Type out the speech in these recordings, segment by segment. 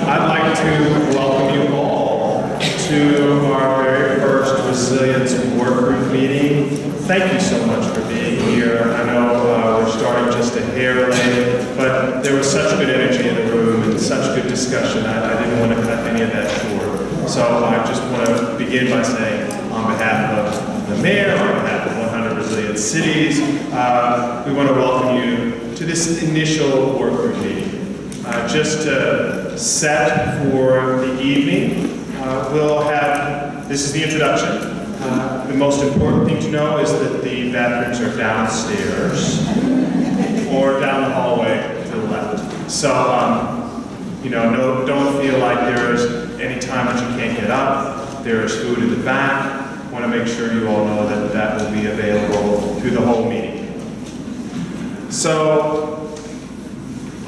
I'd like to welcome you all to our very first Resilience Work Group meeting. Thank you so much for being here. I know we're starting just a hair late, but there was such good energy in the room and such good discussion. I didn't want to cut any of that short. So I just want to begin by saying, on behalf of the mayor, on behalf of 100 Resilient Cities, we want to welcome you to this initial work group meeting. Just to set for the evening, we'll have, this is the introduction. The most important thing to know is that the bathrooms are downstairs or down the hallway to the left. So, don't feel like there's any time that you can't get up. There's food in the back. Want to make sure you all know that that will be available through the whole meeting. So,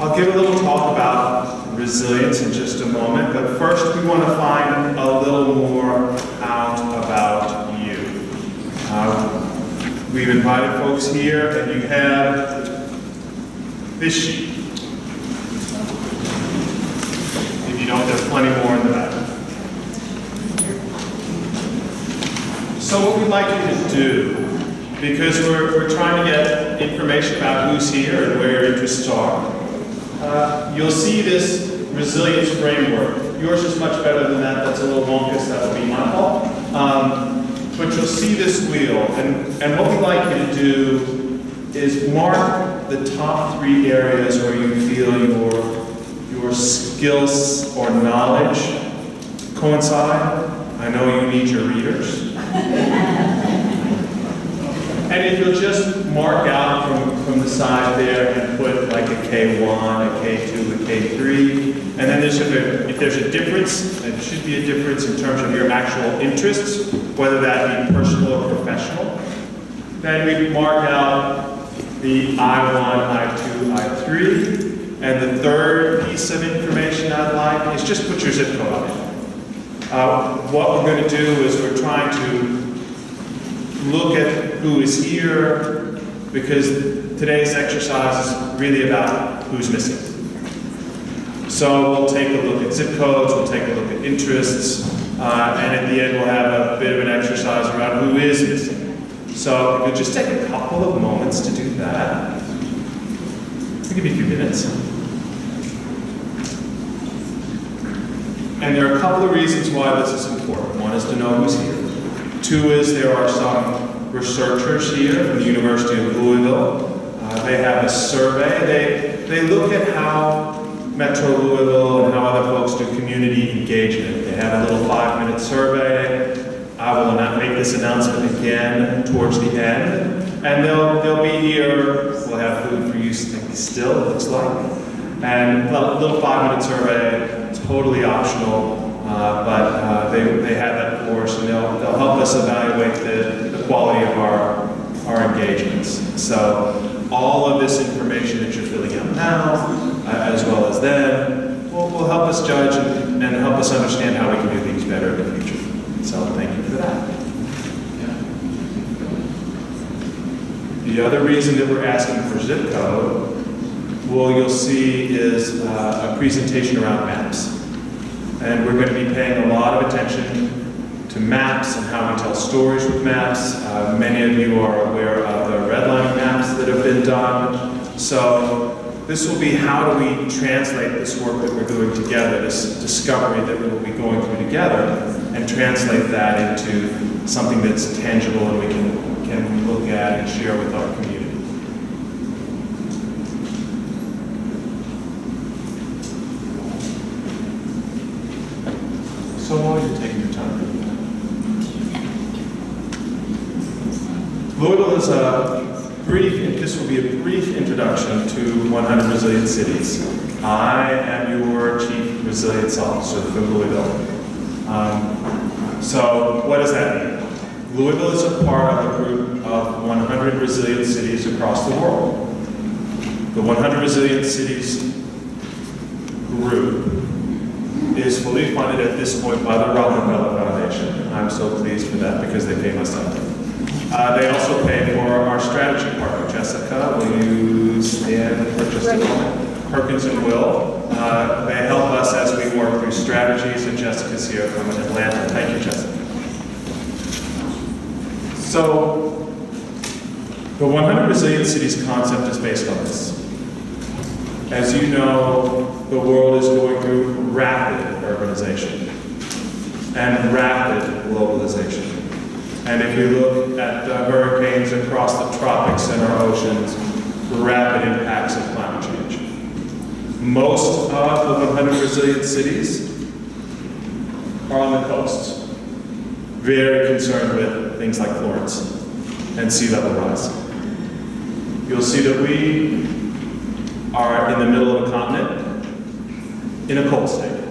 I'll give a little talk about resilience in just a moment, but first we want to find a little more out about you. We've invited folks here, and you have this sheet. If you don't, there's plenty more in the back. So what we'd like you to do, because we're trying to get information about who's here and where your interests are, you'll see this resilience framework. Yours is much better than that. That's a little wonkus. That would be my fault. But you'll see this wheel. And what we'd like you to do is mark the top 3 areas where you feel your skills or knowledge coincide. I know you need your readers. And if you'll just mark out from the side there and put like a K1, a K2, a K3, and then if there's a difference, and there should be a difference in terms of your actual interests, whether that be personal or professional, then we mark out the I1, I2, I3, and the third piece of information I'd like is just put your zip code on it. What we're going to do is we're trying to look at who is here, because today's exercise is really about who's missing. So we'll take a look at zip codes, we'll take a look at interests, and at the end we'll have a bit of an exercise around who is missing. So if you'll just take a couple of moments to do that. I'll give you a few minutes. And there are a couple of reasons why this is important. One is to know who's here. 2 is there are some researchers here from the University of Louisville. They have a survey. They look at how Metro Louisville and how other folks do community engagement. They have a little 5-minute survey. I will make this announcement again towards the end. And they'll be here. We'll have food for you still, it looks like. And a little 5-minute survey, totally optional. But they have that for us, and they'll help us evaluate the quality of our engagements. So all of this information that you're filling out now, as well as then, will help us judge and help us understand how we can do things better in the future. So thank you for that. The other reason that we're asking for zip code, you'll see is a presentation around maps. And we're going to be paying a lot of attention to maps and how we tell stories with maps. Many of you are aware of the redlining maps that have been done. So this will be how do we translate this work that we're doing together, this discovery that we will be going through together, and translate that into something that's tangible and we can look at and share with our community. So while you're taking your time, Louisville is this will be a brief introduction to 100 Resilient Cities. I am your Chief Resilience Officer from Louisville. So what does that mean? Louisville is a part of a group of 100 resilient cities across the world. The 100 Resilient Cities group is fully funded at this point by the Rockefeller Foundation. I'm so pleased for that because they pay my salary. They also pay for our strategy partner. Jessica, will you stand for just a moment? Perkins and Will. They help us as we work through strategies, and Jessica's here from Atlanta. Thank you, Jessica. So, the 100 Resilient Cities concept is based on this. As you know, the world is going through rapid urbanization and rapid globalization. And if you look at the hurricanes across the tropics and our oceans, rapid impacts of climate change. Most of the 100 resilient cities are on the coasts, very concerned with things like Florence and sea level rise. You'll see that we are in the middle of a continent in a cold state.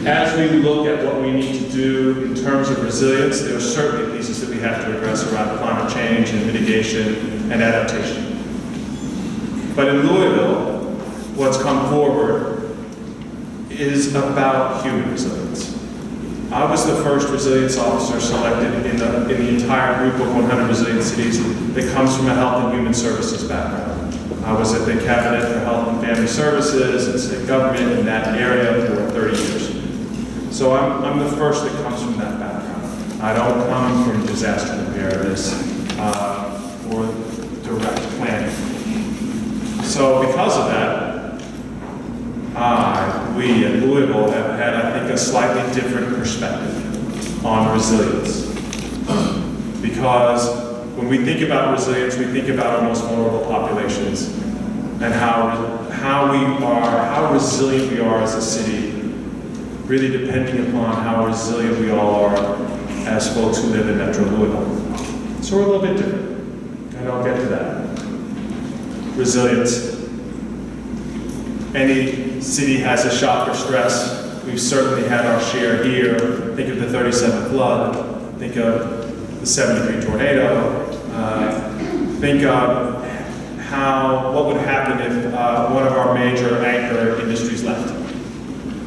As we look at what we need to do in terms of resilience, there are certainly pieces that we have to address around climate change and mitigation and adaptation. But in Louisville, what's come forward is about human resilience. I was the first resilience officer selected in the entire group of 100 resilient cities that comes from a health and human services background. I was at the Cabinet for Health and Family Services and state government in that area for 30 years. So I'm the first that comes from that background. I don't come from disaster preparedness or direct planning. So because of that, we at Louisville have had, I think, a slightly different perspective on resilience. Because when we think about resilience, we think about our most vulnerable populations and how resilient we are as a city, really depending upon how resilient we all are as folks who live in Metro Louisville. So we're a little bit different, and I'll get to that. Resilience. Any city has a shock or stress. We've certainly had our share here. Think of the 37 flood. Think of the 73 tornado. Think of what would happen if one of our major anchor industries left.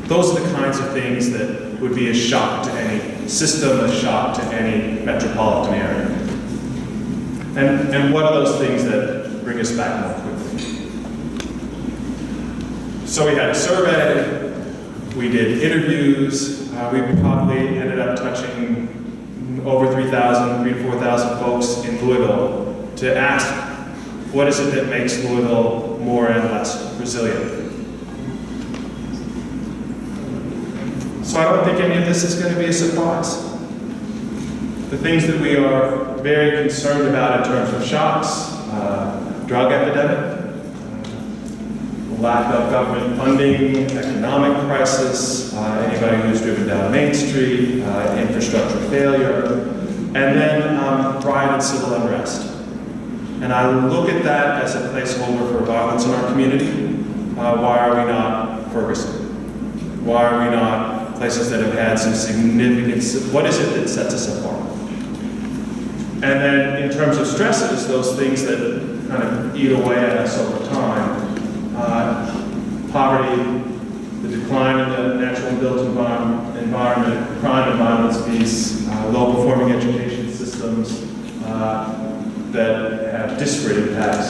Those are the kinds of things that would be a shock to any system, a shock to any metropolitan area. And what are those things that bring us back more quickly? So we had a survey, we did interviews, we probably ended up touching over 3,000 to 4,000 folks in Louisville to ask, what is it that makes Louisville more and less resilient? So I don't think any of this is going to be a surprise. The things that we are very concerned about in terms of shocks, drug epidemic, lack of government funding, economic crisis, anybody who's driven down Main Street, infrastructure failure, and then riot and civil unrest. And I look at that as a placeholder for violence in our community. Why are we not Ferguson? Why are we not places that have had some significant, what is it that sets us apart? And then in terms of stresses, those things that kind of eat away at us over time, poverty, the decline in the natural and built environment, crime and violence piece, low-performing education systems that have disparate impacts,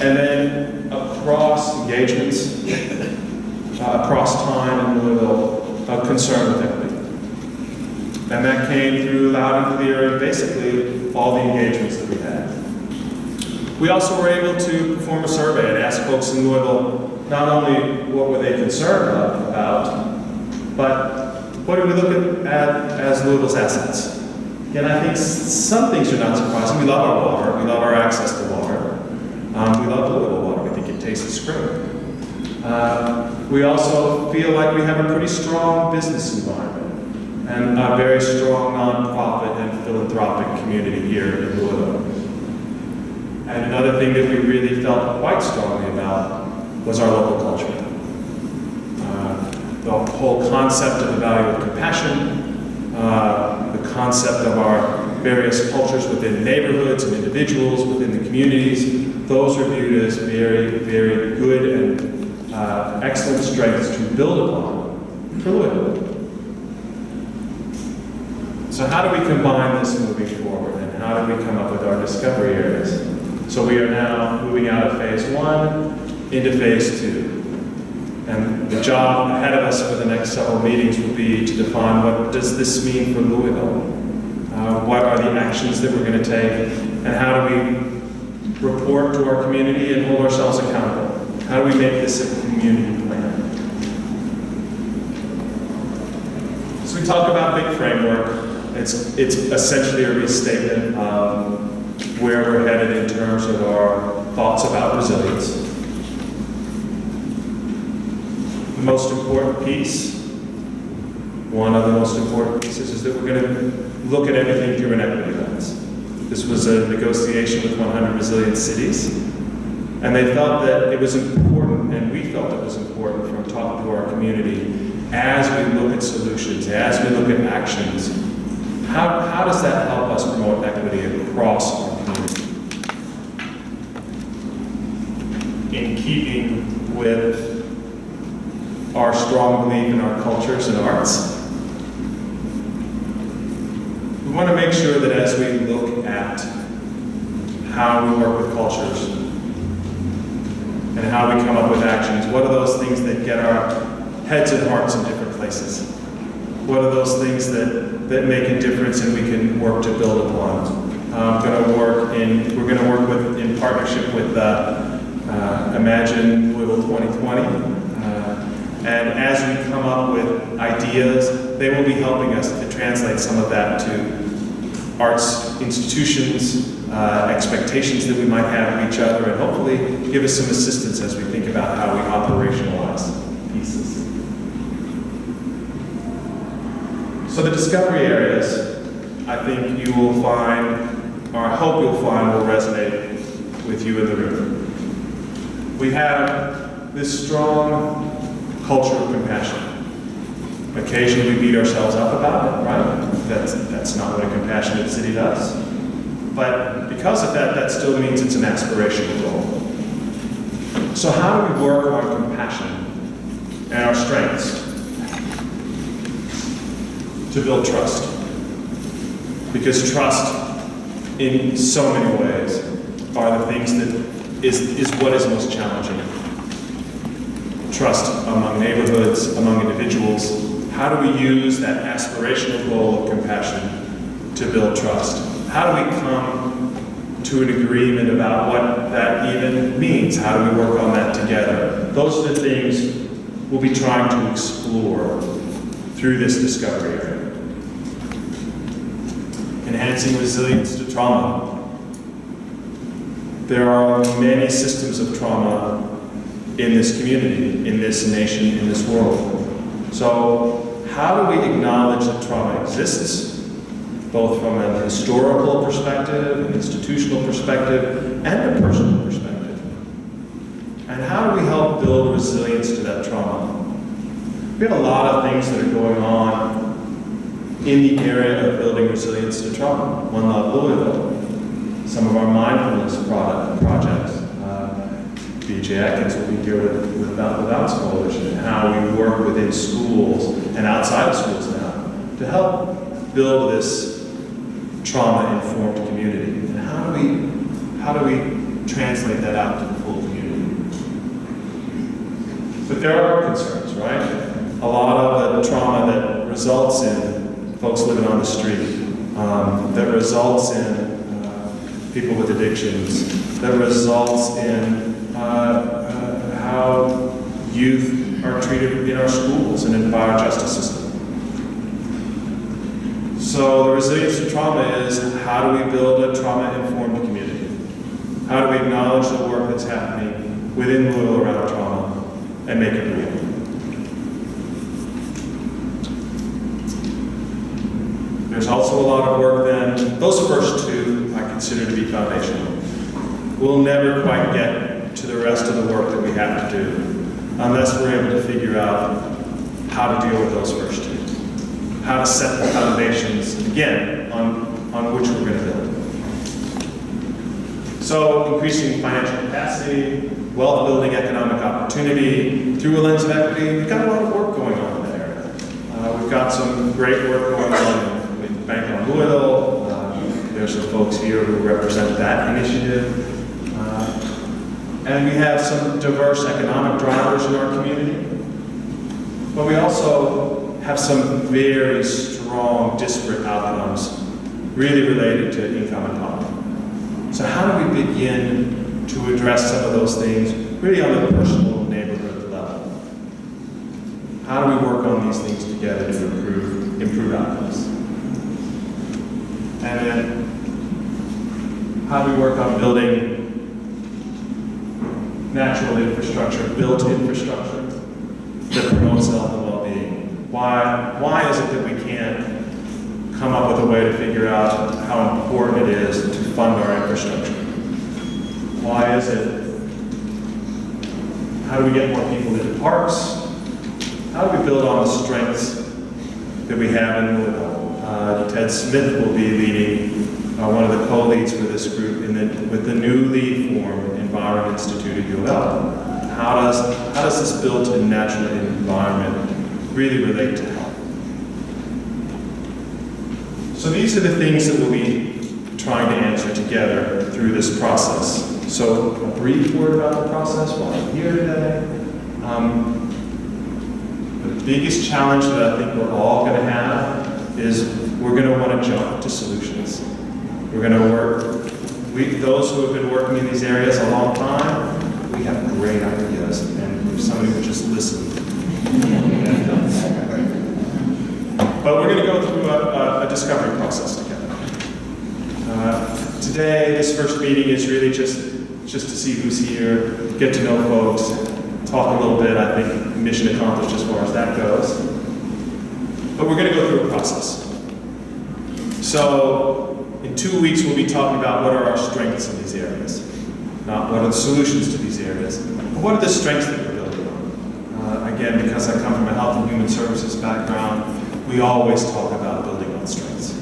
and then across engagements, across time in Louisville, a concern with equity. And that came through loud and clear in basically all the engagements that we had. We also were able to perform a survey and ask folks in Louisville not only what were they concerned about, but what do we look at as Louisville's assets? And I think some things are not surprising. We love our water. We love our access to water. We love Louisville water. We think it tastes great. We also feel like we have a pretty strong business environment and a very strong nonprofit and philanthropic community here in Louisville. And another thing that we really felt quite strongly about was our local culture. The whole concept of the value of compassion, the concept of our various cultures within neighborhoods and individuals within the communities, those are viewed as very, very good and excellent strengths to build upon for Louisville. So how do we combine this moving forward, and how do we come up with our discovery areas? So we are now moving out of phase 1 into phase 2. And the job ahead of us for the next several meetings will be to define what does this mean for Louisville? What are the actions that we're going to take? And how do we report to our community and hold ourselves accountable? How do we make this a community plan? So we talk about big framework. It's essentially a restatement of where we're headed in terms of our thoughts about resilience. The most important piece, one of the most important pieces, is that we're going to look at everything through an equity lens. This was a negotiation with 100 resilient cities, and they felt that it was important, and we felt it was important from talking to our community as we look at solutions, as we look at actions. How does that help us promote equity across our community? In keeping with our strong belief in our cultures and arts, we want to make sure that as we look at how we work with cultures and how we come up with actions, what are those things that get our heads and hearts in different places? What are those things that make a difference and we can work to build upon? We're going to work in partnership with Imagine Louisville 2020. And as we come up with ideas, they will be helping us to translate some of that to arts institutions, expectations that we might have of each other, and hopefully give us some assistance as we think about how we operationalize pieces. So the discovery areas, I think you will find, or I hope you'll find, will resonate with you in the room. We have this strong culture of compassion. Occasionally we beat ourselves up about it, right? That's not what a compassionate city does. But because of that, that still means it's an aspirational goal. So how do we work on compassion and our strengths to build trust? Because trust, in so many ways, are the things that is what is most challenging. Trust among neighborhoods, among individuals. How do we use that aspirational goal of compassion to build trust? How do we come to an agreement about what that even means? How do we work on that together? Those are the things we'll be trying to explore through this discovery area. Enhancing resilience to trauma. There are many systems of trauma in this community, in this nation, in this world. So how do we acknowledge that trauma exists, both from an historical perspective, an institutional perspective, and a personal perspective? And how do we help build resilience to that trauma? We have a lot of things that are going on in the area of building resilience to trauma. One Love Louisville, some of our mindfulness projects. B.J. Atkins will be here with Without Coalition, and how we work within schools and outside of schools now to help build this trauma-informed community. And how do we translate that out to the full community? But there are concerns, right? A lot of the trauma that results in folks living on the street, that results in people with addictions, that results in how youth are treated in our schools and in our justice system. So the resilience to trauma is, how do we build a trauma-informed community? How do we acknowledge the work that's happening within Louisville around trauma and make it real? There's also a lot of work then. Those first two I consider to be foundational. We'll never quite get to the rest of the work that we have to do unless we're able to figure out how to deal with those first two. How to set the foundations, again, on which we're going to build. So increasing financial capacity, wealth building, economic opportunity, through a lens of equity, we've got a lot of work going on in that area. We've got some great work going on with Bank on Louisville. There's some folks here who represent that initiative. And we have some diverse economic drivers in our community. But we also have some very strong disparate outcomes really related to income and poverty. So how do we begin to address some of those things really on the personal neighborhood level? How do we work on these things together to improve outcomes? And then how do we work on building natural infrastructure, built infrastructure that promotes health and well-being? Why is it that we can't come up with a way to figure out how important it is to fund our infrastructure? Why is it? How do we get more people into parks? How do we build on the strengths that we have in Louisville? Ted Smith will be leading, one of the co-leads for this group with the newly formed Environment Institute at UL. How does this built-in natural environment really relate to health? So these are the things that we'll be trying to answer together through this process. So a brief word about the process while I'm here today. The biggest challenge that I think we're all going to have is we're going to want to jump to solutions. We're going to work, those who have been working in these areas a long time, we have great ideas, and if somebody would just listen. But we're going to go through a discovery process together. Today, this first meeting is really just to see who's here, get to know folks, talk a little bit. I think mission accomplished as far as that goes. But we're going to go through a process. So, in 2 weeks, we'll be talking about what are our strengths in these areas. Not what are the solutions to these areas, but what are the strengths that we're building on. Again, because I come from a health and human services background, we always talk about building on strengths.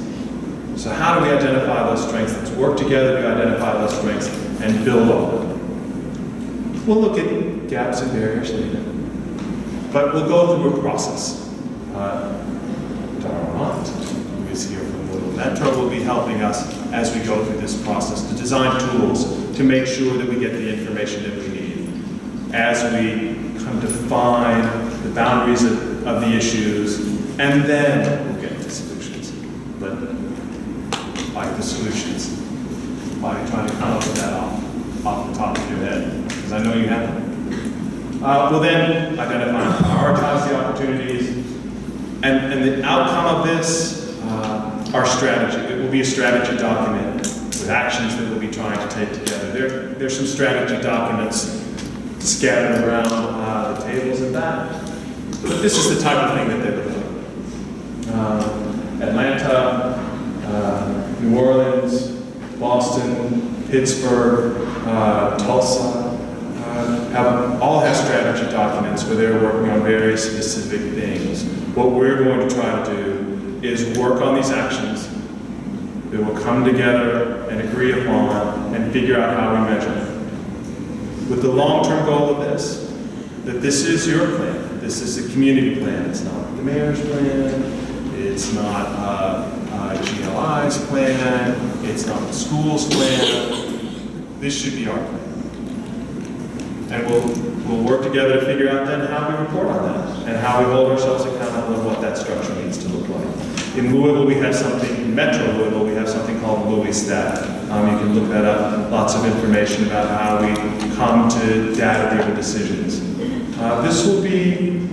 So how do we identify those strengths? Let's work together to identify those strengths and build on them. We'll look at gaps and barriers later. But we'll go through a process. Darmont, who is here from Louisville Metro, will be helping us as we go through this process to design tools to make sure that we get the information that we need as we come to define the boundaries of the issues, and then we'll get to solutions. But like the solutions, why are you trying to come up with that off the top of your head? Because I know you have them. We'll then identify and prioritize the opportunities, and the outcome of this, our strategy. It will be a strategy document with actions that we'll be trying to take together. There's some strategy documents scattered around the tables and that, but this is the type of thing that they would do. Atlanta, New Orleans, Boston, Pittsburgh, Tulsa, all have strategy documents where they're working on very specific things. What we're going to try to do is work on these actions that will come together and agree upon and figure out how we measure them. With the long-term goal of this, that this is your plan. This is a community plan. It's not the mayor's plan. It's not GLI's plan. It's not the school's plan. This should be our plan. And we'll work together to figure out then how we report on that and how we hold ourselves accountable and what that structure needs to look like. In Louisville, we have something, in Metro Louisville, we have something called Louis Stat. You can look that up, lots of information about how we come to data-driven decisions. This will be,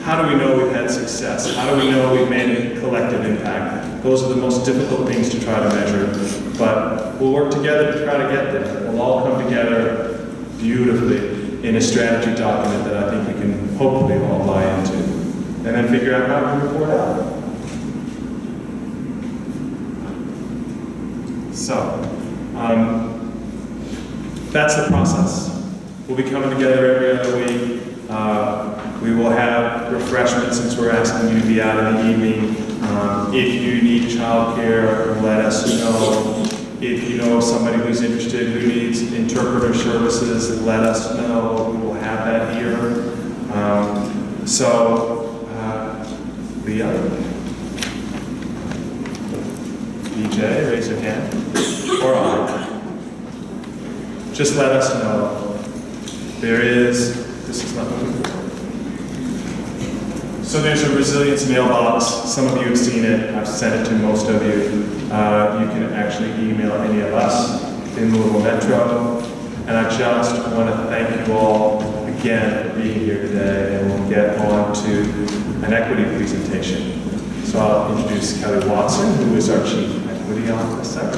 how do we know we've had success? How do we know we've made a collective impact? Those are the most difficult things to try to measure, but we'll work together to try to get there. We'll all come together beautifully in a strategy document that I think we can hopefully all buy into, and then figure out how we report out. So, that's the process. We'll be coming together every other week. We will have refreshments since we're asking you to be out in the evening. If you need childcare, let us know. If you know somebody who's interested who needs interpreter services, let us know. We will have that here. Leah, BJ, raise your hand, or I. Just let us know. This is not moving forward. So there's a resilience mailbox. Some of you have seen it. I've sent it to most of you. You can actually email any of us in Louisville Metro. And I just want to thank you all again for being here today, and we'll get on to an equity presentation. So I'll introduce Kelly Watson, who is our Chief Equity Officer.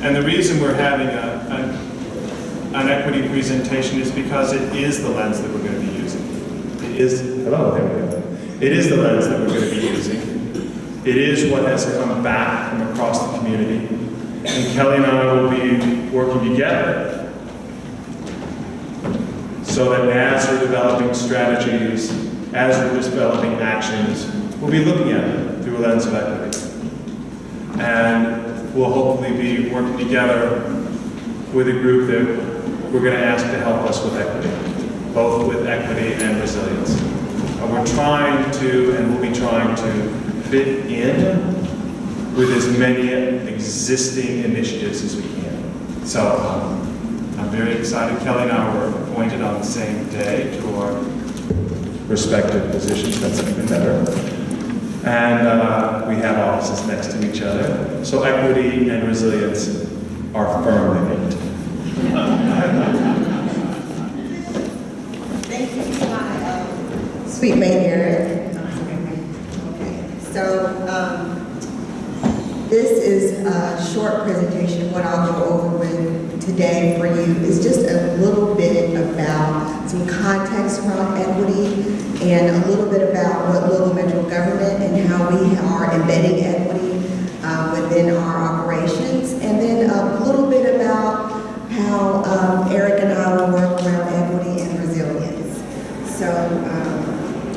And the reason we're having an equity presentation is because it is the lens that we're going to be using. It is the lens that we're going to be using. It is what has come back from across the community. And Kelly and I will be working together so that as we're developing strategies, as we're developing actions, we'll be looking at it through a lens of equity. And we'll hopefully be working together with a group that we're going to ask to help us with equity, both with equity and resilience. And we're trying to, and we'll be trying to, fit in with as many existing initiatives as we can. So I'm very excited. Kelly and I were appointed on the same day to our respective positions. That's even better. And we have offices next to each other. So equity and resilience are firmly linked. Thank you to my sweet mate here. Okay, so this is a short presentation. What I'll go over with today for you is just a little bit about some context around equity and a little bit about what Louisville Metro government and how we are embedding equity within our operations, and then a little bit about how Eric and I will work around equity and resilience. So,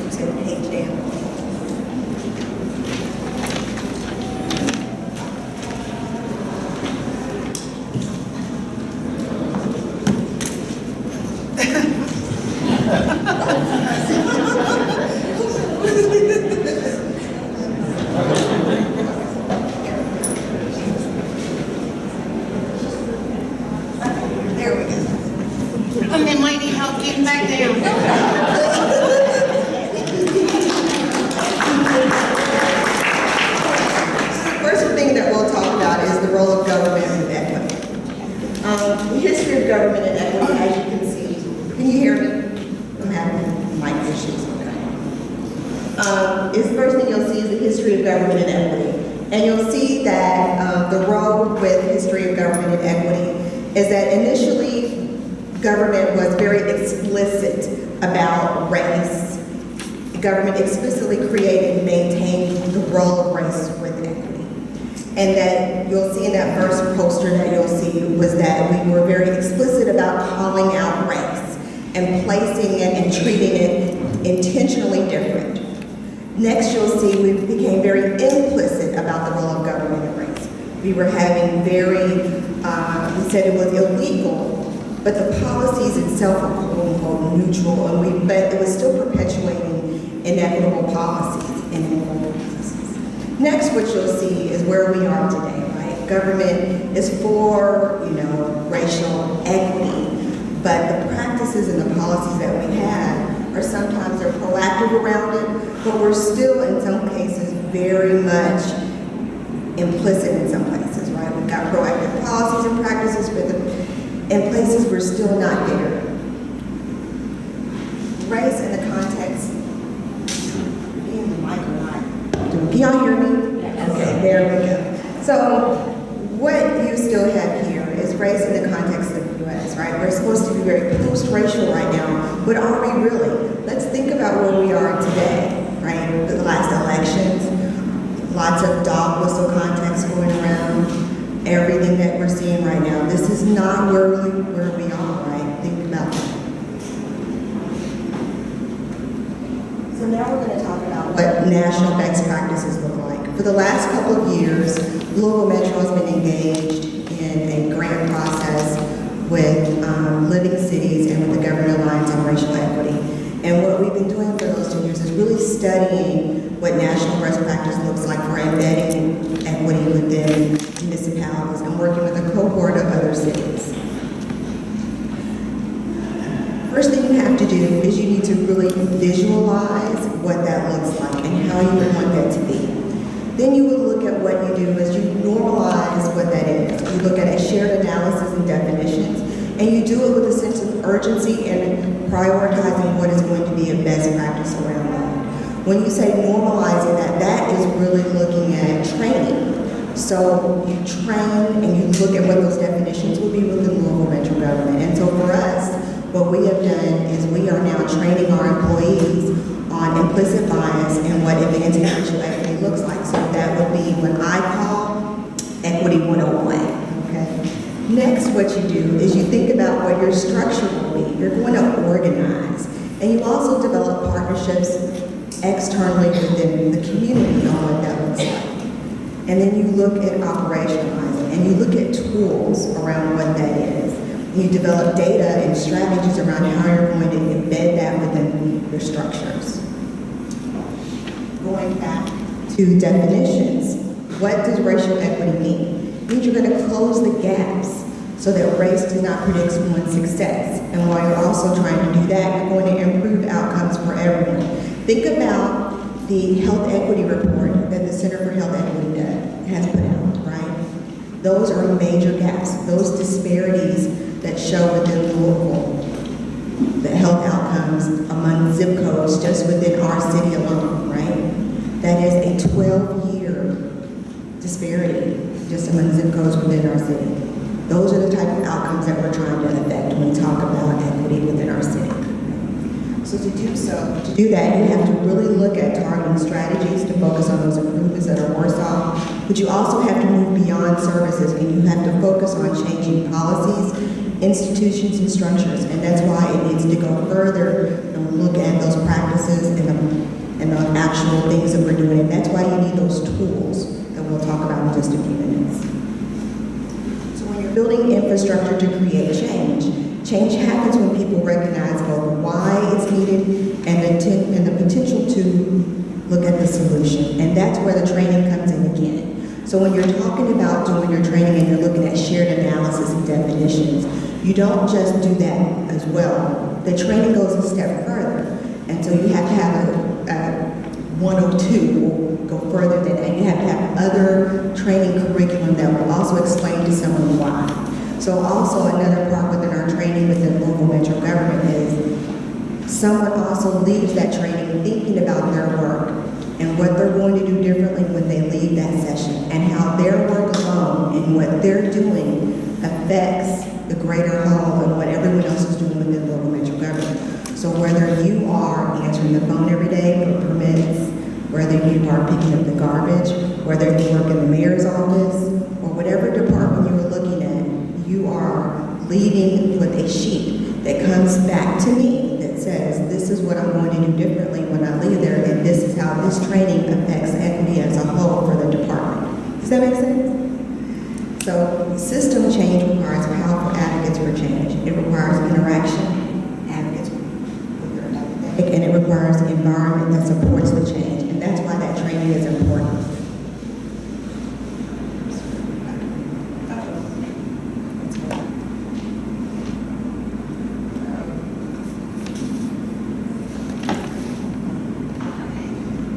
take the page down. Is that initially government was very explicit about race. Government explicitly created and maintained the role of race with equity. And that you'll see in that first poster that you'll see was that we were very explicit about calling out race and placing it and treating it intentionally different. Next you'll see we became very implicit about the role of government and race. We were having we said it was illegal, but the policies itself were quote-unquote neutral, but it was still perpetuating inequitable policies and inequitable practices. Next, what you'll see is where we are today, right? Government is for, racial equity, but the practices and the policies that we have are sometimes they're proactive around it, but we're still in some cases very much implicit in some places, right? We've got proactive policies and practices, but in places we're still not there. Race in the context, being the mic or not. Can y'all hear me? Yes. Okay, there we go. So what you still have here is race in the context of the U.S., right? We're supposed to be very post-racial right now, but are we really? Let's think about where we are today, right? The last elections, lots of dog whistle context going around, everything that we're seeing right now. This is not where we are, right? Think about that. So now we're going to talk about what national best practices look like. For the last couple of years, Louisville Metro has been engaged in a grant process with Living Cities and with the Government Alliance on Racial Equity. And what we've been doing for those 2 years is really studying what national best practice looks like for embedding equity within municipalities and working with a cohort of other cities. First thing you have to do is you need to really visualize visualize what that looks like and how you would want that to be. Then you would look at what you do is you normalize what that is. You look at a shared analysis and definitions, and you do it with a sense of urgency and prioritizing what is going to be a best practice around that. When you say normalizing that, that is really looking at training. So you train and you look at what those definitions will be within Louisville Metro government. And so for us, what we have done is we are now training our employees on implicit bias and what advancing racial equity looks like. So that would be what I call Equity 101, okay? Next, what you do is you think about what your structure will be. You're going to organize. And you also develop partnerships externally within the community on what that looks like. And then you look at operationalizing, and you look at tools around what that is. You develop data and strategies around how you're going to embed that within your structures. Going back to definitions, what does racial equity mean? It means you're going to close the gaps so that race does not predict someone's success. And while you're also trying to do that, you're going to improve outcomes for everyone. Think about the health equity report that the Center for Health Equity has put out, right? Those are major gaps, those disparities that show within Louisville, the health outcomes among zip codes just within our city alone, right? That is a 12-year disparity just among zip codes within our city. Those are the type of outcomes that we're trying to affect when we talk about equity within our city. So to do that, you have to really look at targeting strategies to focus on those improvements that are worse off, but you also have to move beyond services and you have to focus on changing policies, institutions, and structures, and that's why it needs to go further and look at those practices and the actual things that we're doing, and that's why you need those tools that we'll talk about in just a few minutes. So when you're building infrastructure to create change, change happens when people recognize both why it's needed and the potential to look at the solution. And that's where the training comes in again. So when you're talking about doing your training and you're looking at shared analysis and definitions, you don't just do that as well. The training goes a step further. And so you have to have a 102 or go further than that. You have to have other training curriculum that will also explain to someone why. So also another part within our training within local metro government is someone also leaves that training thinking about their work and what they're going to do differently when they leave that session and how their work alone and what they're doing affects the greater whole and what everyone else is doing within local metro government. So whether you are answering the phone every day for permits, whether you are picking up the garbage, whether you work in the mayor's office, or whatever department you are looking at, you are leaving with a sheet that comes back to me that says, this is what I'm going to do differently when I leave there, and this is how this training affects equity as a whole for the department. Does that make sense? So system change requires powerful advocates for change. It requires interaction, advocates, and it requires an environment that supports the change, and that's why that training is important.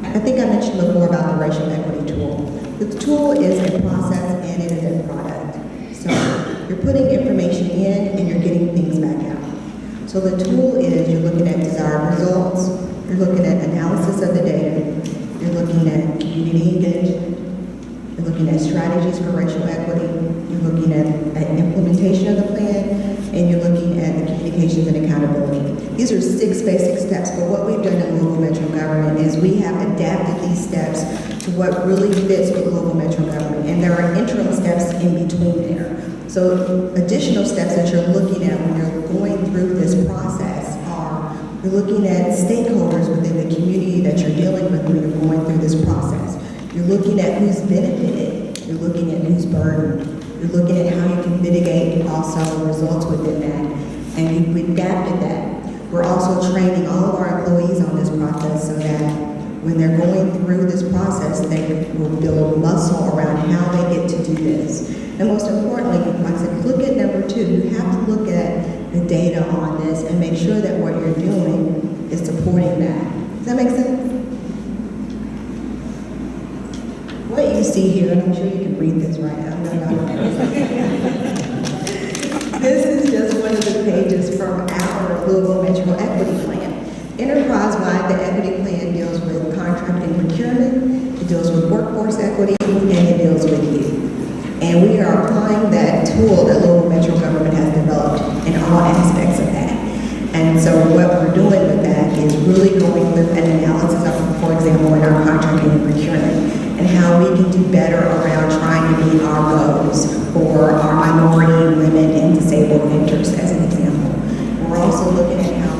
I think I mentioned before about the racial equity tool. The tool is a process and it is a product. So you're putting information in and you're getting things back out. So the tool is you're looking at desired results, you're looking at analysis of the data, you're looking at community engagement, you're looking at strategies for racial equity, you're looking at implementation of the plan, and you're looking at the communications and accountability. These are 6 basic steps, but what we've done in local metro government is we have adapted these steps to what really fits with local metro government, and there are interim steps in between there. So additional steps that you're looking at when you're going through this process are you're looking at stakeholders within the community that you're dealing with when you're going through this process. You're looking at who's benefited, you're looking at who's burdened, you're looking at how you can mitigate also the results within that, and we've adapted that. We're also training all of our employees on this process so that when they're going through this process, they will build muscle around how they get to do this. And most importantly, like I said, look at number 2. You have to look at the data on this and make sure that what you're doing is supporting that. that make sense? What you see here, and I'm sure you can read this right now. This is just one of the pages from our Louisville Metro Equity Plan. Enterprise-wide, the equity plan deals with contract and procurement, it deals with workforce equity, and it deals with youth. And we are applying that tool that Louisville Metro government has developed in all aspects of that. And so what we're doing with that is really going through an analysis of, for example, in our contracting and procurement, and how we can do better around trying to meet our goals for our minority, women, and disabled vendors, as an example. We're also looking at how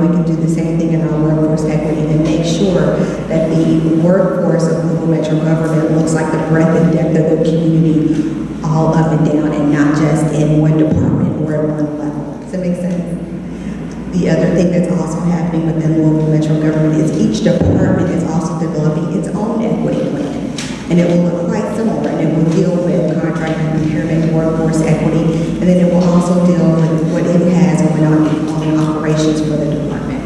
we can do the same thing in our workforce equity and make sure that the workforce of Louisville Metro government looks like the breadth and depth of the community all up and down, and not just in one department or at one level. Does that make sense? The other thing that's also happening within Louisville Metro government is each department is also developing its own equity plan. And it will look quite similar, and it will deal with contract and procurement, workforce equity, and then it will also deal with what it has going on in operations for the department.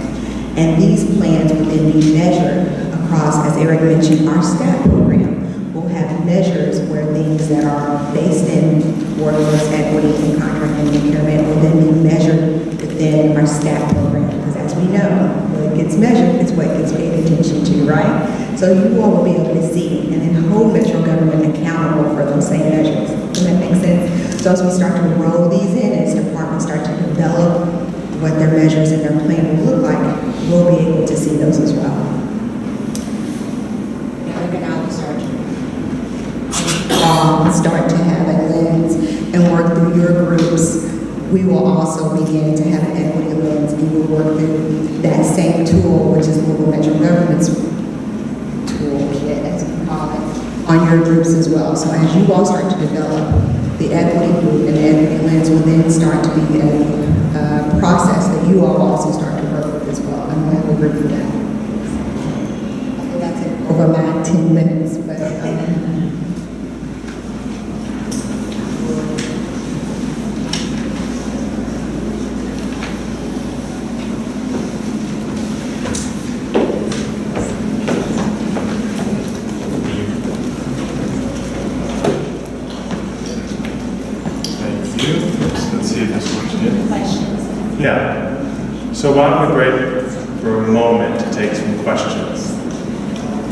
And these plans will then be measured across, as Eric mentioned, our STAT program. We'll have measures where things that are based in workforce equity and contract and procurement will then be measured within our STAT program. Because as we know, what gets measured is what gets paid attention to, right? So you all will be able to see and then hold Metro government accountable for those same measures. Does that make sense? So as we start to roll these in, as departments start to develop what their measures and their plan will look like, we'll be able to see those as well. Now we're going to start to have a lens and work through your groups. We will also begin to have an equity lens, and we will work through that same tool, which is Louisville Metro Government's toolkit, as we call it, on your groups as well. So as you all start to develop the equity group, and the equity lens will then start to be a process that you all also start to work with as well. And we'll have a group for that. So that's it, over my 10 minutes, but Yeah. So why don't we break for a moment to take some questions?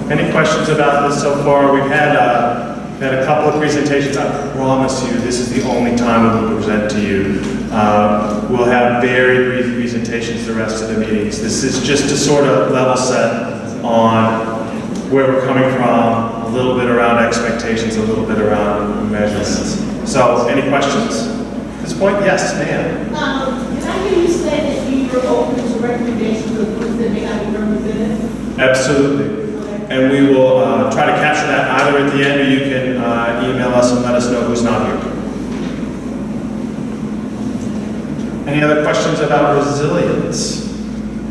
Any questions about this so far? We've had a couple of presentations. I promise you this is the only time we will present to you. We'll have very brief presentations the rest of the meetings. This is just to sort of level set on where we're coming from, a little bit around expectations, a little bit around measurements. So any questions? At this point, yes, ma'am. Can I hear you say that you were open to recommendations of groups that may not be represented? Absolutely. And we will try to capture that either at the end, or you can email us and let us know who's not here. Any other questions about resilience?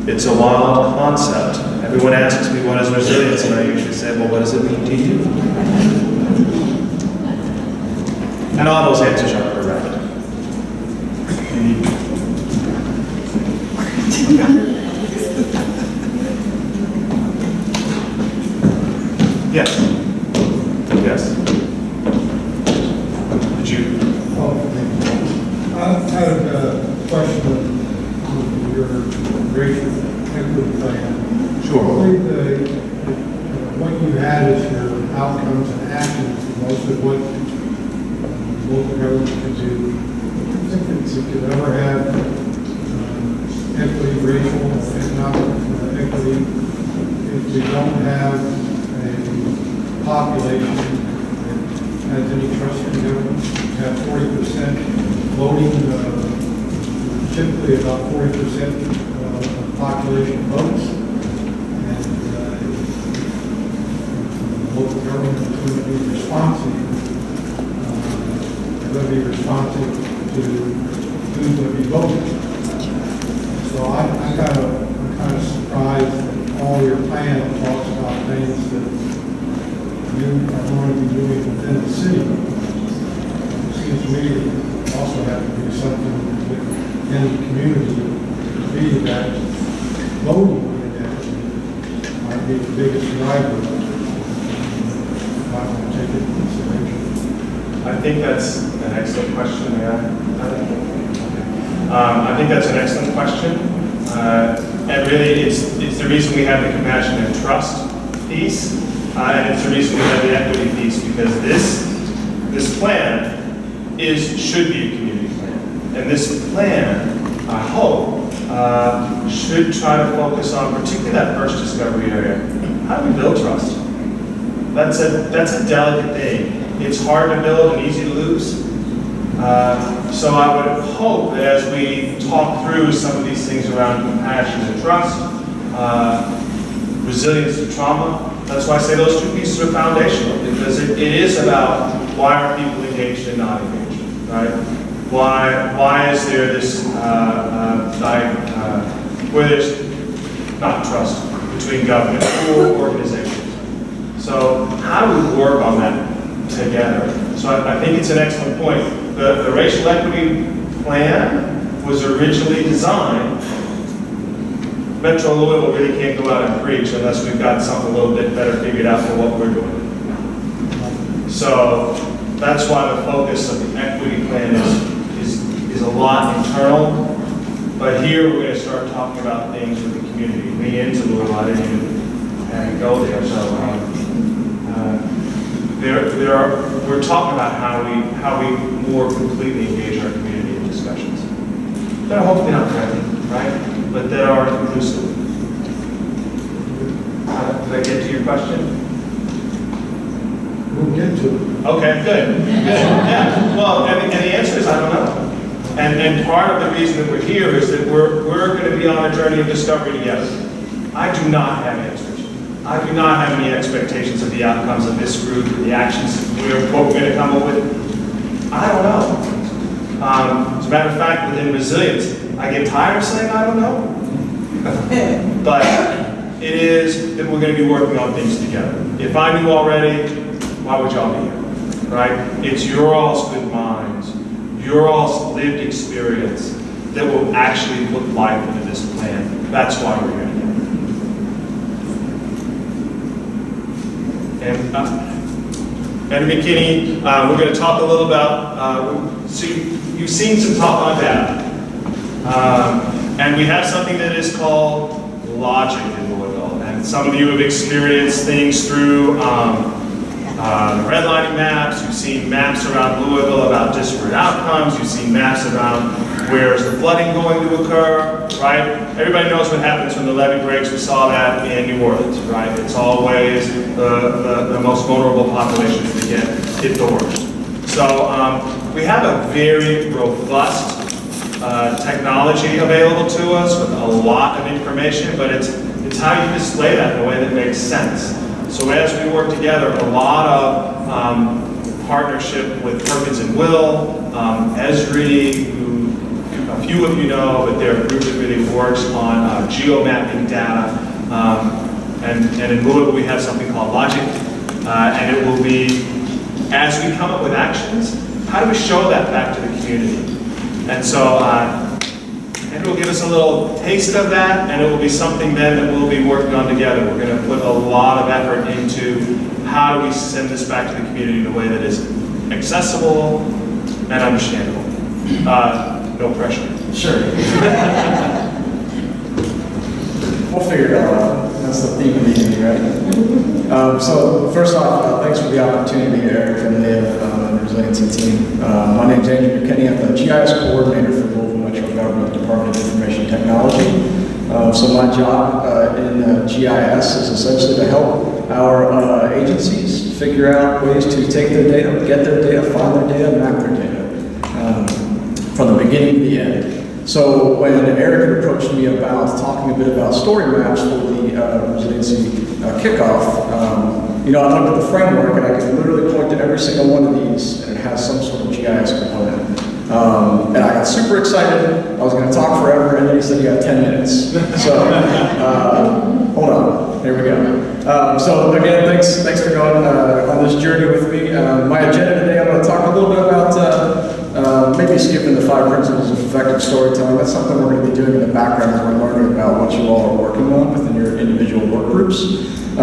It's a wild concept. Everyone asks me, what is resilience? And I usually say, well, what does it mean to you? And all those answers are correct. Yes. Yes. Did you? I had a question on your racial equity plan. Sure. I believe what you had is your outcomes and actions, most of what local government can do. If you could ever have equity, racial, economic equity, if you don't have a population that has any trust in government, have 40% voting, typically about 40% of population votes, and local government is going to be responsive. They're going to be responsive to who's going to be voting. So I'm kind of surprised that all your plan talks about things that you are going to be doing within the city. It seems to me that you also have to do something within the community to be agree that voting index might be the biggest driver. Might want to take it into consideration. I think that's an excellent question, I think that's an excellent question. And really, it's the reason we have the compassion and trust piece, and it's the reason we have the equity piece, because this plan should be a community plan. And this plan, I hope, should try to focus on particularly that first discovery area. How do we build trust? That's a delicate thing. It's hard to build and easy to lose. So I would hope that as we talk through some of these things around compassion and trust, resilience to trauma, that's why I say those two pieces are foundational, because it is about why are people engaged and not engaged, right? Why is there this, where there's not trust between government or organizations? So how do we work on that together? So I think it's an excellent point. The racial equity plan was originally designed. Metro Louisville really can't go out and preach unless we've got something a little bit better figured out for what we're doing. So that's why the focus of the equity plan is a lot internal. But here we're going to start talking about things with the community. Me into Louisville, I didn't even go there. So we're talking about how we more completely engage our community in discussions that are hopefully not threatening, right? But that are inclusive. Did I get to your question? We'll get to it. Okay, good. Yeah. Well, and the answer is I don't know. And part of the reason that we're here is that we're going to be on a journey of discovery together. I do not have answers. I do not have any expectations of the outcomes of this group, or the actions what we're going to come up with. I don't know. As a matter of fact, within resilience, I get tired of saying I don't know. But it is that we're going to be working on things together. If I knew already, why would y'all be here? Right? It's your all's good minds, your all's lived experience that will actually put life into this plan. That's why we're here together. And McKinney, we're going to talk a little about, so you've seen some talk on that. And we have something that is called logic in Louisville. And some of you have experienced things through redlining maps. You've seen maps around Louisville about disparate outcomes. You've seen maps around where is the flooding going to occur, right? Everybody knows what happens when the levee breaks. We saw that in New Orleans, right? It's always the most vulnerable populations that get hit the worst. So we have a very robust technology available to us with a lot of information, but it's how you display that in a way that makes sense. So as we work together, a lot of partnership with Perkins and Will, Esri, who a few of you know, but they're a group that really works on geomapping data. And in Louisville, we have something called Logic, and it will be, as we come up with actions, how do we show that back to the community? And so, and it will give us a little taste of that, and it will be something then that we'll be working on together. We're going to put a lot of effort into how do we send this back to the community in a way that is accessible and understandable. No pressure. Sure. We'll figure it out. That's the theme of the evening, right? So first off, thanks for the opportunity, Eric and the resiliency team. My name is Andrew McKinney. I'm the GIS coordinator for Louisville Metro Government Department of Information Technology. So my job in GIS is essentially to help our agencies figure out ways to take their data, get their data, find their data, map their data, from the beginning to the end. So when Eric approached me about talking a bit about story maps for the resiliency kickoff, I looked at the framework and I could literally point to every single one of these, and it has some sort of GIS component. And I got super excited. I was going to talk forever, and then he said you have 10 minutes. So hold on, there we go. So again, thanks for going on this journey with me. My agenda today, I'm going to talk a little bit about maybe skipping the 5 principles of effective storytelling. That's something we're going to be doing in the background as we're learning about what you all are working on within your individual work groups. A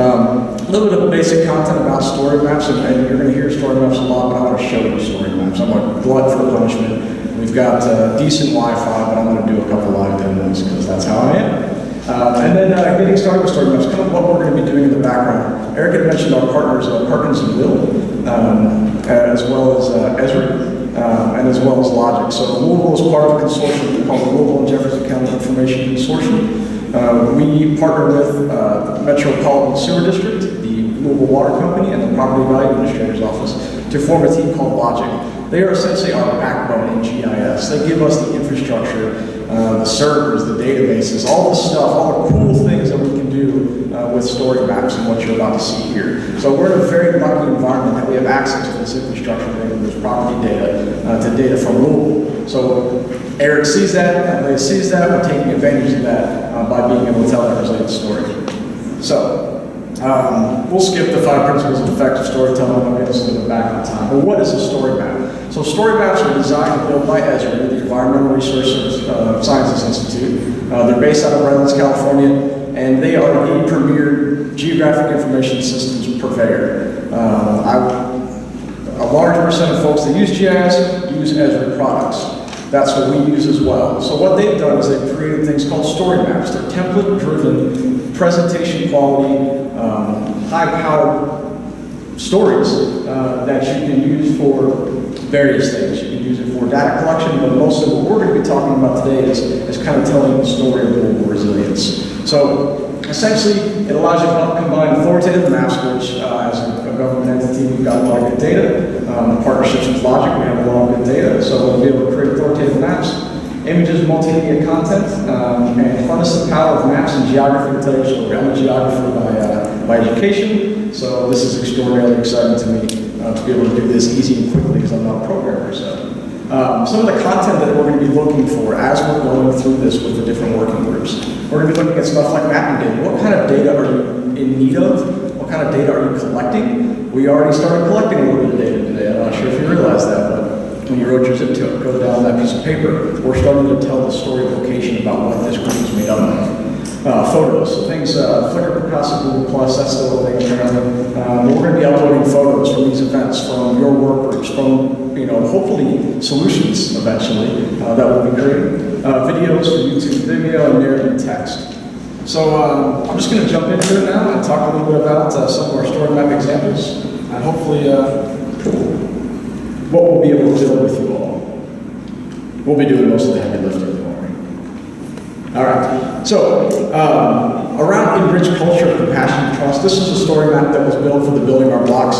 little bit of basic content about story maps, and you're going to hear story maps a lot, but I want to show you story maps. I'm like blood for punishment. We've got decent Wi-Fi, but I'm going to do a couple live demos because that's how I am. And then getting started with story maps, kind of what we're going to be doing in the background. Eric had mentioned our partners, Perkins and Will, as well as Esri. And as well as Logic. So Louisville is part of a consortium called the Louisville and Jefferson County Information Consortium. We partner with the Metropolitan Sewer District, the Louisville Water Company, and the Property Value Administrator's Office to form a team called Logic. They are essentially our backbone in GIS. They give us the infrastructure, the servers, the databases, all the stuff, all the cool things that we can do with story maps and what you're about to see here. So we're in a very lucky environment that we have access to this infrastructure, this property data, to data from Louisville. So Eric sees that, Leah sees that, we're taking advantage of that by being able to tell that resilient story. So we'll skip the 5 principles of effective storytelling. I'll get us a little bit back on time. But what is a story map? So story maps are designed and built by Esri, the Environmental Resource Sciences Institute. They're based out of Redlands, California, and they are the premier geographic information systems purveyor. A large percent of folks that use GIS use Esri products. That's what we use as well. So what they've done is they've created things called story maps. They're template-driven, presentation quality, high-powered stories that you can use for various things. You can use it for data collection, but mostly what we're going to be talking about today is kind of telling the story of global resilience. So essentially, it allows you to combine authoritative maps, which as a government entity, we've got a lot of good data. Partnerships with Logic, we have a lot of good data, so we'll be able to create authoritative maps, images, multimedia content, and harness the power of maps and geography to tell your story. I'm a geographer by education, so this is extraordinarily exciting to me to be able to do this easy and quickly because I'm not a programmer. So some of the content that we're going to be looking for as we're going through this with the different working groups. We're going to be looking at stuff like mapping data. What kind of data are you in need of? What kind of data are you collecting? We already started collecting a little bit of data today. I'm not sure if you realize that, but when you wrote your zip code down that piece of paper, we're starting to tell the story of location about what this group is made up of. Photos, so things, Flickr, Picasso, Google+, that's still a thing apparently. We're going to be uploading photos from these events, from your work groups, from, hopefully solutions eventually that we'll be creating. Videos for YouTube video and narrative text. So I'm just going to jump into it now and talk a little bit about some of our story map examples, and hopefully what we'll be able to build with you all. We'll be doing most of the heavy lifting, don't worry. All right, so around enriched culture, compassion, and trust, this is a story map that was built for the Building Our Blocks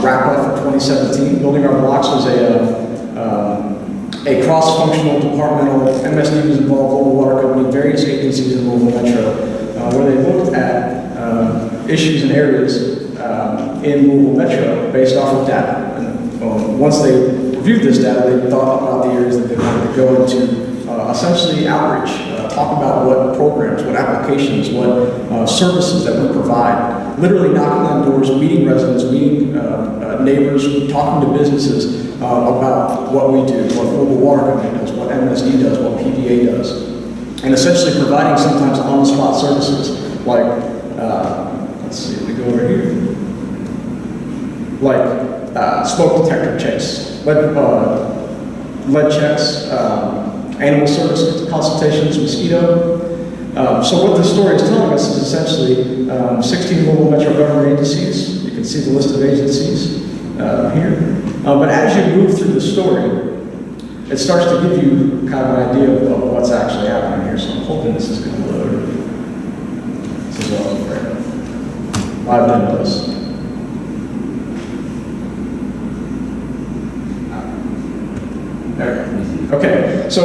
wrap-up for 2017. Building Our Blocks was a cross-functional departmental, MSD was involved, Louisville Water Company, various agencies in Louisville Metro, where they looked at issues and areas in Louisville Metro based off of data. And once they reviewed this data, they thought about the areas that they wanted to go into, essentially outreach, talk about what programs, what applications, what services that we provide, literally knocking on doors, meeting residents, meeting neighbors, talking to businesses about what we do, what Louisville Water Company does, what MSD does, what PDA does, and essentially providing sometimes on-the-spot services like, let's see, we go over here, like smoke detector checks, lead checks, animal service consultations, mosquito. So what this story is telling us is essentially 16 Louisville Metro government agencies. You can see the list of agencies here. But as you move through the story, it starts to give you kind of an idea of what's actually happening here. So I'm hoping this is going to load. This is what I'm afraid of. I've done this. There we go. Okay, so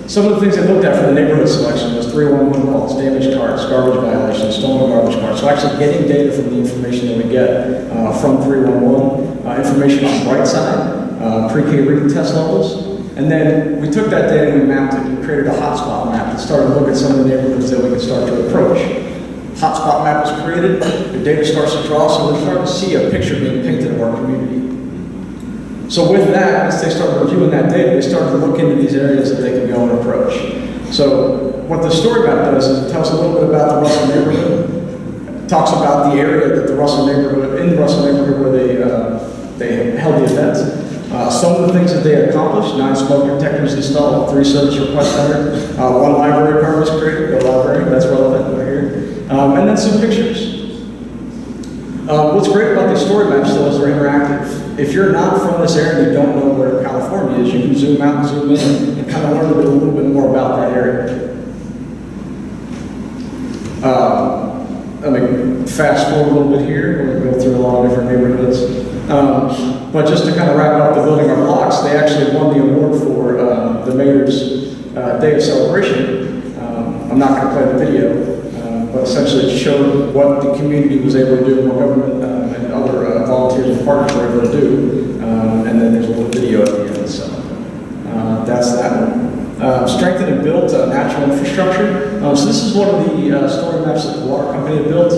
some of the things they looked at for the neighborhood selection was 311 calls, damaged carts, garbage violations, stolen garbage carts. So actually getting data from the information that we get from 311, information on Brightside, pre-K reading test levels. And then we took that data and we mapped it. We created a hotspot map that started to look at some of the neighborhoods that we could start to approach. Hotspot map was created, the data starts to draw, so we're starting to see a picture being painted of our community. So with that, as they started reviewing that data, they started to look into these areas that they could go and approach. So what the story map does is it tells a little bit about the Russell neighborhood. It talks about the area that the Russell neighborhood, in the Russell neighborhood where they held the events. Some of the things that they had accomplished: 9 smoke detectors installed, 3 service requests entered, 1 library card was created, the library, that's relevant right here, and then some pictures. What's great about these story maps, though, is they're interactive. If you're not from this area and you don't know where California is, you can zoom out and zoom in and kind of learn a little bit more about that area. Let me fast forward a little bit here. We're going to go through a lot of different neighborhoods. But just to kind of wrap up the building our blocks, they actually won the award for the mayor's day of celebration. I'm not going to play the video. But essentially it showed what the community was able to do, what government and other volunteers and partners were able to do. And then there's a little video at the end, so that's that one. Strengthened and built natural infrastructure. So this is one of the story maps that the water company had built,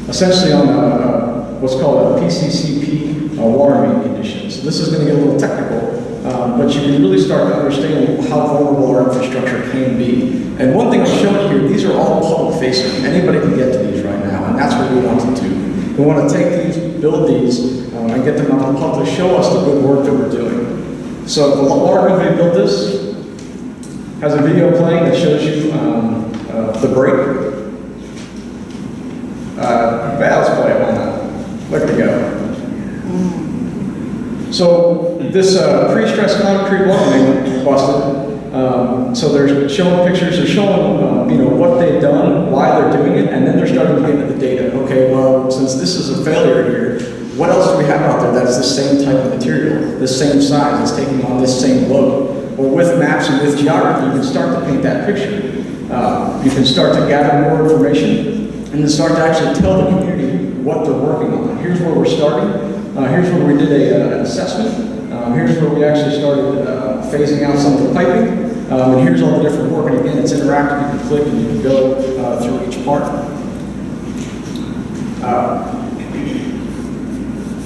essentially on what's called a PCCP water main condition. So this is going to get a little technical. But you can really start to understand how vulnerable our infrastructure can be. And one thing I'm showing here, these are all public facing. Anybody can get to these right now, and that's what we want to do. We want to take these, build these, and get them out in the public to show us the good work that we're doing. So the water company built this, has a video playing that shows you the break. Let's play it, why not? Look at it go. So this pre-stressed concrete water main busted. So they're showing pictures, they're showing what they've done, why they're doing it, and then they're starting to get into the data. Okay, well, since this is a failure here, what else do we have out there that's the same type of material, the same size, that's taking on this same load? Well, with maps and with geography, you can start to paint that picture. You can start to gather more information, and then start to actually tell the community what they're working on. Here's where we're starting. Here's where we did an assessment. Here's where we actually started phasing out some of the piping. And here's all the different work. And again, it's interactive. You can click and you can go through each part.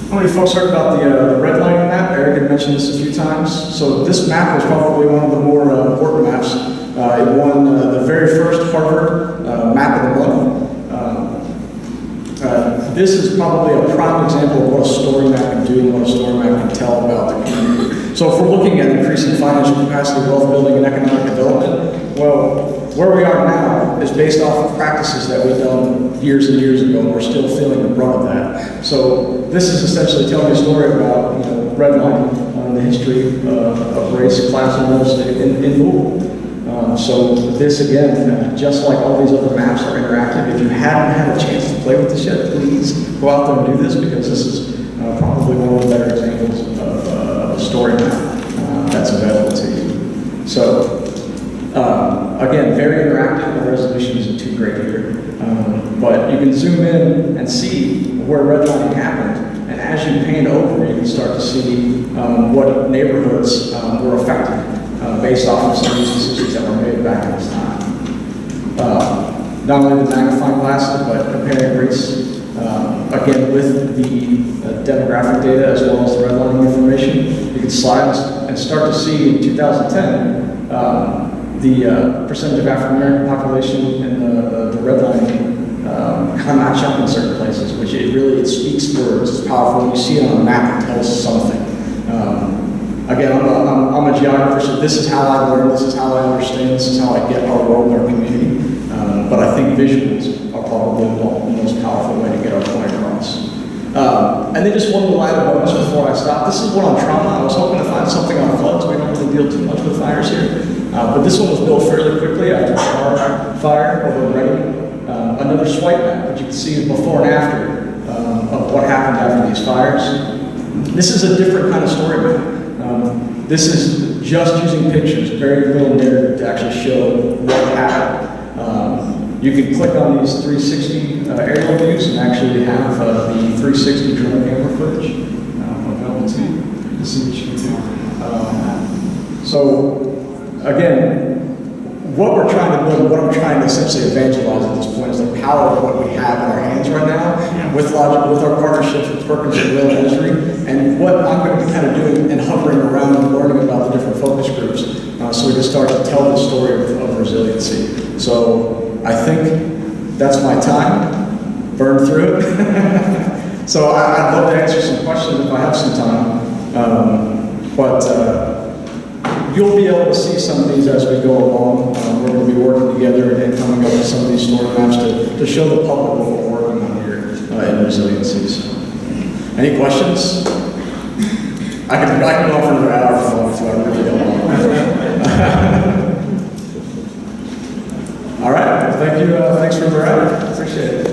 How many folks heard about the redlining map? Eric had mentioned this a few times. So this map was probably one of the more important maps. It won the very first Harvard map of the month. This is probably a prime example of what a story map can do and what a story map can tell about the community. So if we're looking at increasing financial capacity, wealth building, and economic development, well, where we are now is based off of practices that we've done years and years ago, and we're still feeling the brunt of that. So this is essentially telling a story about redlining, the history of race, class, and real estate in Louisville. So this, again, just like all these other maps are interactive. If you haven't had a chance to play with this yet, please go out there and do this, because this is probably one of the better examples of a story map that's available to you. So, again, very interactive. The resolution isn't too great here. But you can zoom in and see where redlining happened. And as you pan over, you can start to see what neighborhoods were affected. Based off of some of these decisions that were made back in this time. Not only the magnifying glasses, but comparing race, again, with the demographic data as well as the redlining information. You can slide and start to see in 2010 the percentage of African American population and the redlining kind of match up in certain places, which it speaks words. It's powerful. When you see it on a map, it tells something. Again, I'm a geographer, so this is how I learn, this is how I understand, this is how I get our role in our community. But I think visuals are probably the most powerful way to get our point across. And then just one little item bonus before I stop. This is one on trauma. I was hoping to find something on floods. We don't really deal too much with fires here. But this one was built fairly quickly after the Star fire over in Reading. Another swipe map, but you can see before and after of what happened after these fires. This is a different kind of story map. This is just using pictures, very little narrative to actually show what happened. You can click on these 360 aerial views and actually have the 360 drone camera footage available to you to see what you can do. So, again, what we're trying to build, what I'm trying to essentially evangelize at this point is the power of what we have in our hands right now with logic, with our partnerships with Perkins and Will and Esri, And what I'm going to be kind of doing and hovering around and learning about the different focus groups, so we can start to tell the story of resiliency. So I think that's my time. Burn through it. So I'd love to answer some questions if I have some time. But you'll be able to see some of these as we go along. We're going to be working together and coming up with some of these story maps to show the public what we're working on here in resiliencies. Any questions? I can go on for another hour if you want to. I really don't want. All right. Thank you. Thanks for the ride. Appreciate it.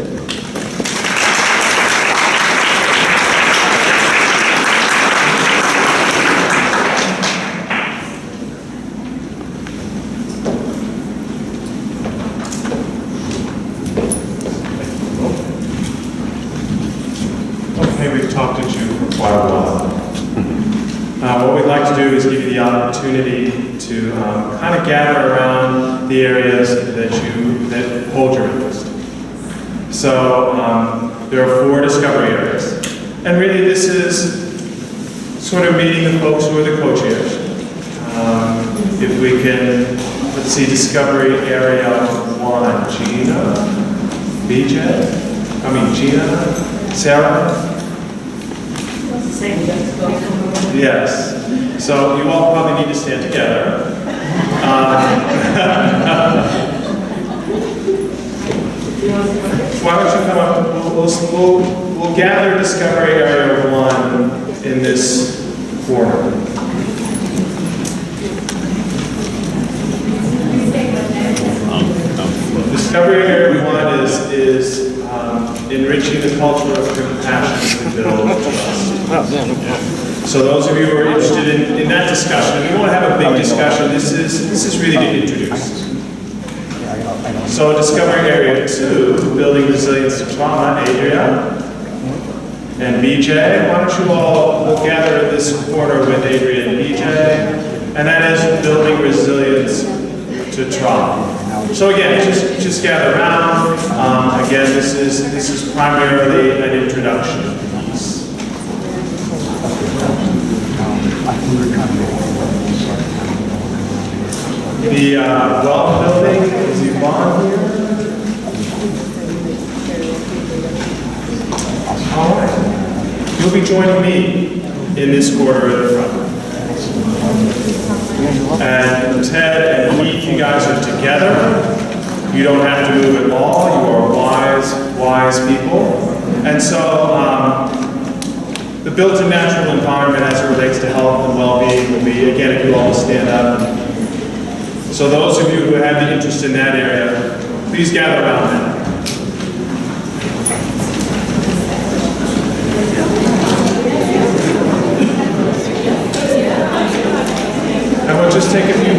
We've talked at you for quite a while. What we'd like to do is give you the opportunity to kind of gather around the areas that hold your interest. So there are 4 discovery areas. And really this is sort of meeting the folks who are the co-chairs. If we can, let's see, discovery area 1, Gina, Gina, Sarah. Yes. So you all probably need to stand together. Why don't you come up? We'll gather discovery area 1 in this corner. Discovery area 1 is enriching the culture of compassion to build trust. So those of you who are interested in that discussion, we won't have a big discussion. This is really to introduce. So discovery area 2, building resilience to trauma, Adria and BJ. Why don't you all we'll gather at this corner with Adria and BJ, and that is building resilience to trauma. So again, just gather around. Again, this is primarily an introduction. The wealth building is Yvonne here. All right. You'll be joining me in this corner in the front. And Ted and Keith, you guys are together. You don't have to move at all. You are wise people. And so the built-in natural environment as it relates to health and well-being will be, again, if you all stand up. So those of you who have the interest in that area, please gather around that. And we'll just take a few